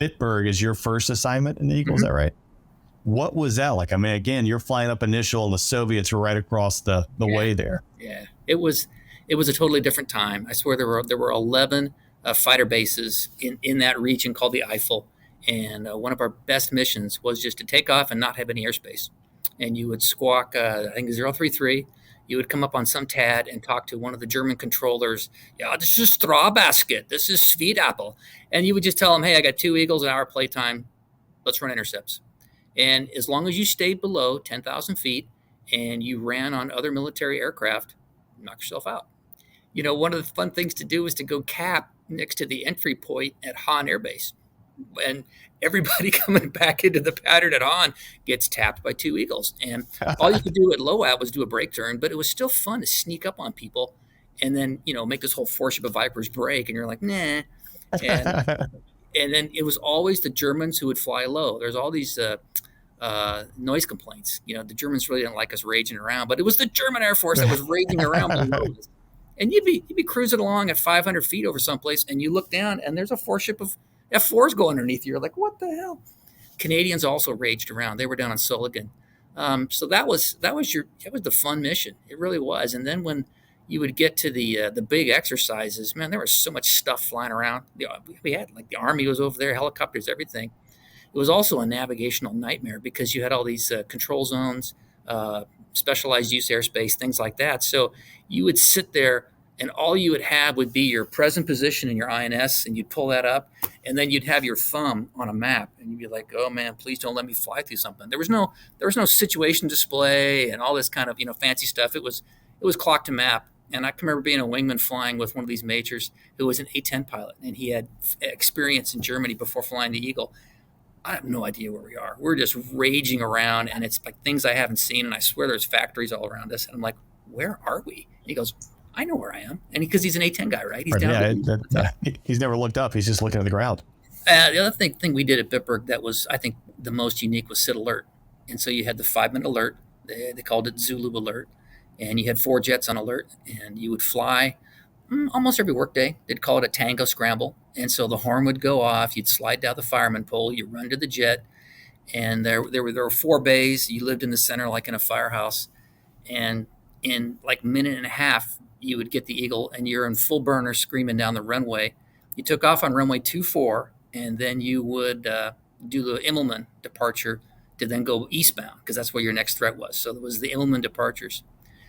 Bitburg is your first assignment in the Eagle. Is that right? What was that like? I mean, again, you're flying up initial and the Soviets are right across the way there. Yeah, it was a totally different time. I swear there were 11 fighter bases in that region called the Eifel, and one of our best missions was just to take off and not have any airspace. And you would squawk, I think 033. You would come up on some TAD and talk to one of the German controllers. Yeah, this is straw basket. This is sweet apple. And you would just tell them, hey, I got 2 Eagles, an hour playtime. Let's run intercepts. And as long as you stayed below 10,000 feet and you ran on other military aircraft, knock yourself out. One of the fun things to do is to go cap next to the entry point at Hahn Air Base. And everybody coming back into the pattern at Hahn gets tapped by 2 Eagles. And all you could do at Loab was do a break turn, but it was still fun to sneak up on people and then, make this whole 4 ship of Vipers break. And you're like, nah. And then it was always the Germans who would fly low. There's all these noise complaints. The Germans really didn't like us raging around, but it was the German Air Force that was raging around below us. And you'd be cruising along at 500 feet over someplace, and you look down, and there's a 4 ship of F4s going underneath you. You're like, what the hell? Canadians also raged around. They were down on Soligan. So that was the fun mission. It really was. And then when you would get to the big exercises, man, there was so much stuff flying around. We had like the Army was over there, helicopters, everything. It was also a navigational nightmare because you had all these control zones, specialized use airspace, things like that. So you would sit there and all you would have would be your present position in your INS, and you'd pull that up, and then you'd have your thumb on a map, and you'd be like, "Oh man, please don't let me fly through something." There was no situation display and all this kind of fancy stuff. It was clock to map. And I can remember being a wingman flying with one of these majors who was an A-10 pilot, and he had experience in Germany before flying the Eagle. I have no idea where we are. We're just raging around, and it's like things I haven't seen, and I swear there's factories all around us. And I'm like, where are we? And he goes, I know where I am. And because he's an A-10 guy, right? He's down. He's never looked up. He's just looking at the ground. The other thing we did at Bitburg that was, I think, the most unique was SID alert. And so you had the 5-minute alert. They called it Zulu alert. And you had 4 jets on alert, and you would fly almost every workday. They'd call it a tango scramble. And so the horn would go off. You'd slide down the fireman pole. You run to the jet. And there were 4 bays. You lived in the center like in a firehouse. And in like a minute and a half, you would get the Eagle, and you're in full burner screaming down the runway. You took off on runway 24, and then you would do the Immelman departure to then go eastbound because that's where your next threat was. So there was the Immelman departures.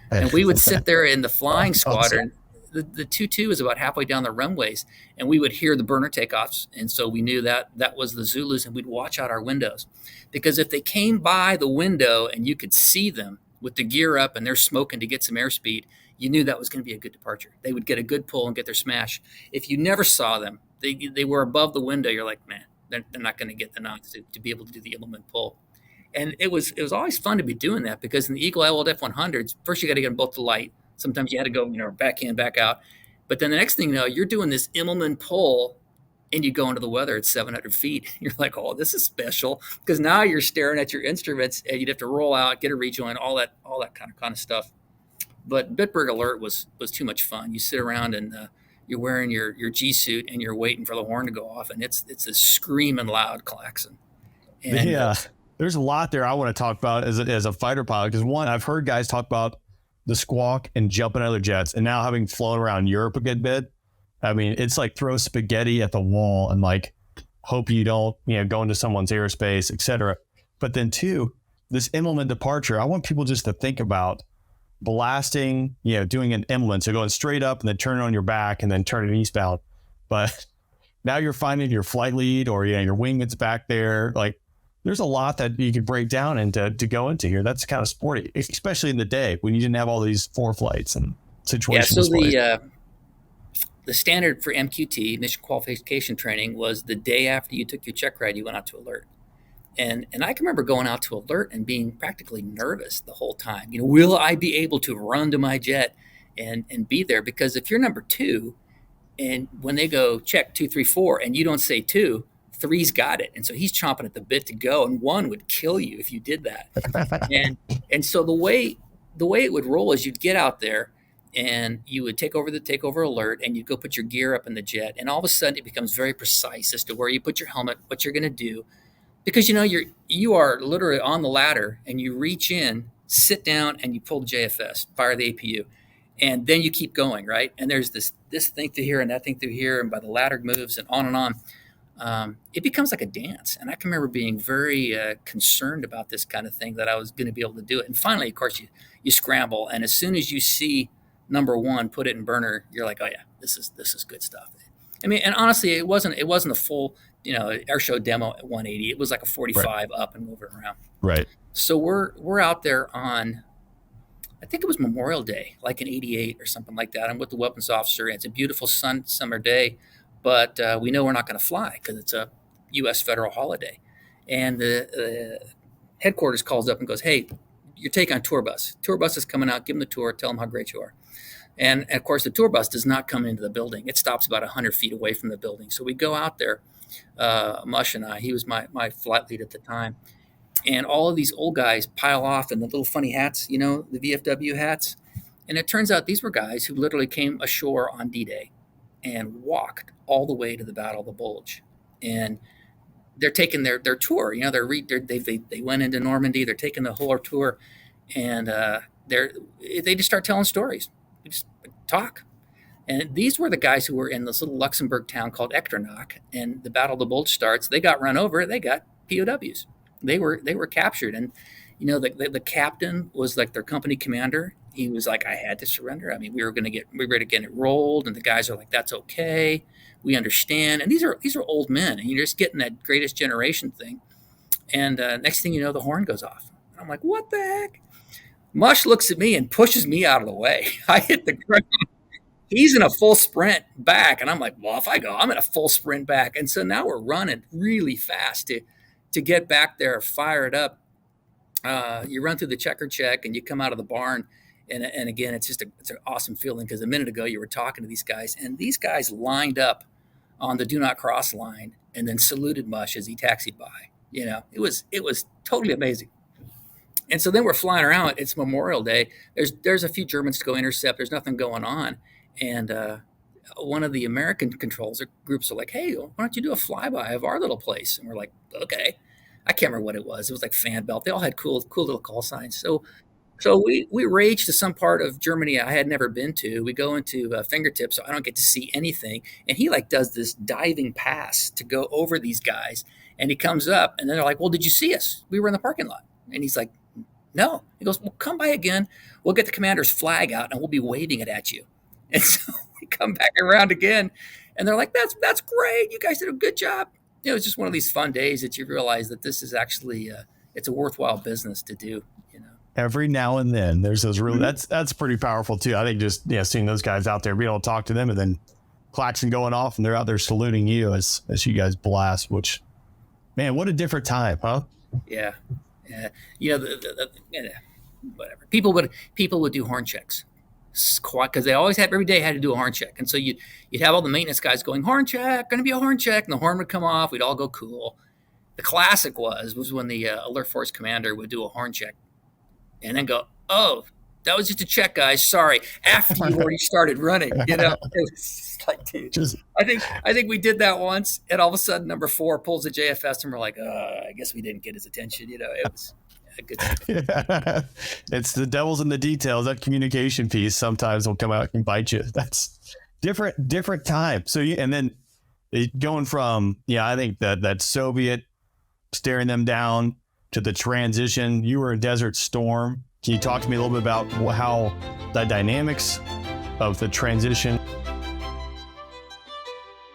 And we would sit there in the flying squadron. The 2-2 is about halfway down the runways, and we would hear the burner takeoffs. And so we knew that was the Zulus, and we'd watch out our windows. Because if they came by the window and you could see them with the gear up and they're smoking to get some airspeed, you knew that was going to be a good departure. They would get a good pull and get their smash. If you never saw them, they were above the window, you're like, man, they're not going to get the knots to be able to do the Immelman pull. And it was always fun to be doing that because in the Eagle Old F-100s, first you got to get them both to light. Sometimes you had to go, back in, back out. But then the next thing you know, you're doing this Immelman pull, and you go into the weather at 700 feet. You're like, oh, this is special because now you're staring at your instruments, and you'd have to roll out, get a rejoin, all that kind of stuff. But Bitburg Alert was too much fun. You sit around and you're wearing your G suit, and you're waiting for the horn to go off, and it's a screaming loud klaxon. And, yeah. There's a lot there I want to talk about as a fighter pilot because one, I've heard guys talk about the squawk and jumping other jets, and now having flown around Europe a good bit, I mean, it's like throw spaghetti at the wall and like hope you don't go into someone's airspace, etc. But then 2, this Immelman departure, I want people just to think about blasting, doing an Immelman, so going straight up and then turning on your back and then turning eastbound. But now you're finding your flight lead or your wingman's back there, like. There's a lot that you could break down and to go into here. That's kind of sporty, especially in the day when you didn't have all these 4 flights and situations. Yeah, so the standard for MQT, mission qualification training, was the day after you took your check ride, you went out to alert. And I can remember going out to alert and being practically nervous the whole time. Will I be able to run to my jet and be there? Because if you're number 2, and when they go check 2, 3, 4, and you don't say 2, 3's got it. And so he's chomping at the bit to go, and 1 would kill you if you did that. and so the way it would roll is you'd get out there and you would take over the takeover alert, and you'd go put your gear up in the jet, and all of a sudden it becomes very precise as to where you put your helmet, what you're going to do, because you are literally on the ladder, and you reach in, sit down, and you pull the JFS, fire the APU, and then you keep going, right? And there's this thing through here and that thing through here, and by the ladder moves and on and on. It becomes like a dance. And I can remember being very concerned about this kind of thing, that I was going to be able to do it. And finally, of course, you scramble, and as soon as you see number one, put it in burner, you're like, oh yeah, this is good stuff. I mean, and honestly, it wasn't a full air show demo at 180. It was like a 45 right. Up and moving around. Right. So we're out there on, I think it was Memorial Day, like in '88 or something like that. I'm with the weapons officer. And it's a beautiful summer day, but we know we're not going to fly because it's a U.S. federal holiday. And the headquarters calls up and goes, hey, you're taking on tour bus. Tour bus is coming out. Give them the tour. Tell them how great you are. And of course, the tour bus does not come into the building. It stops about 100 feet away from the building. So we go out there, Mush and I. He was my flight lead at the time. And all of these old guys pile off in the little funny hats, the VFW hats. And it turns out these were guys who literally came ashore on D-Day and walked all the way to the Battle of the Bulge. And they're taking their tour. They went into Normandy. They're taking the whole tour, and they just start telling stories. They just talk. And these were the guys who were in this little Luxembourg town called Echternach, and the Battle of the Bulge starts. They got run over. They got POWs. They were captured, and the captain was like their company commander. He was like, I had to surrender. I mean, we were going to get it rolled, and the guys are like, that's okay. We understand. And these are old men, and you're just getting that greatest generation thing. And next thing you know, the horn goes off. And I'm like, what the heck? Mush looks at me and pushes me out of the way. I hit the ground. He's in a full sprint back, and I'm like, well, if I go, I'm in a full sprint back. And so now we're running really fast to get back there, fire it up. You run through the checker check, and you come out of the barn. And again, it's an awesome feeling, because a minute ago you were talking to these guys, and these guys lined up on the do not cross line and then saluted Mush as he taxied by. It was totally amazing. And so then we're flying around. It's Memorial Day. There's a few Germans to go intercept. There's nothing going on. And one of the American controls or groups are like, hey, why don't you do a flyby of our little place? And we're like, okay. I can't remember what it was. It was like Fan Belt. They all had cool little call signs. So we rage to some part of Germany I had never been to. We go into Fingertips, so I don't get to see anything. And he does this diving pass to go over these guys. And he comes up, and then they're like, well, did you see us? We were in the parking lot. And he's like, no. He goes, well, come by again. We'll get the commander's flag out, and we'll be waving it at you. And so we come back around again, and they're like, that's great. You guys did a good job. It's just one of these fun days that you realize that this is actually it's a worthwhile business to do. Every now and then there's those really, that's pretty powerful too. I think just, seeing those guys out there, being able to talk to them, and then klaxon going off, and they're out there saluting you as you guys blast, which, man, what a different time, huh? Yeah. Whatever. People would do horn checks, because they always every day had to do a horn check. And so you'd have all the maintenance guys going, horn check, going to be a horn check. And the horn would come off. We'd all go cool. The classic was when the Alert Force commander would do a horn check and then go, oh, that was just a check, guys. Sorry. After you already started running, it was like, dude, I think we did that once, and all of a sudden number 4 pulls the JFS, and we're like, I guess we didn't get his attention. It was a good time. Yeah. It's the devil's in the details. That communication piece sometimes will come out and bite you. That's different time. So and then going from, I think that Soviet staring them down to the transition. You were in Desert Storm. Can you talk to me a little bit about how the dynamics of the transition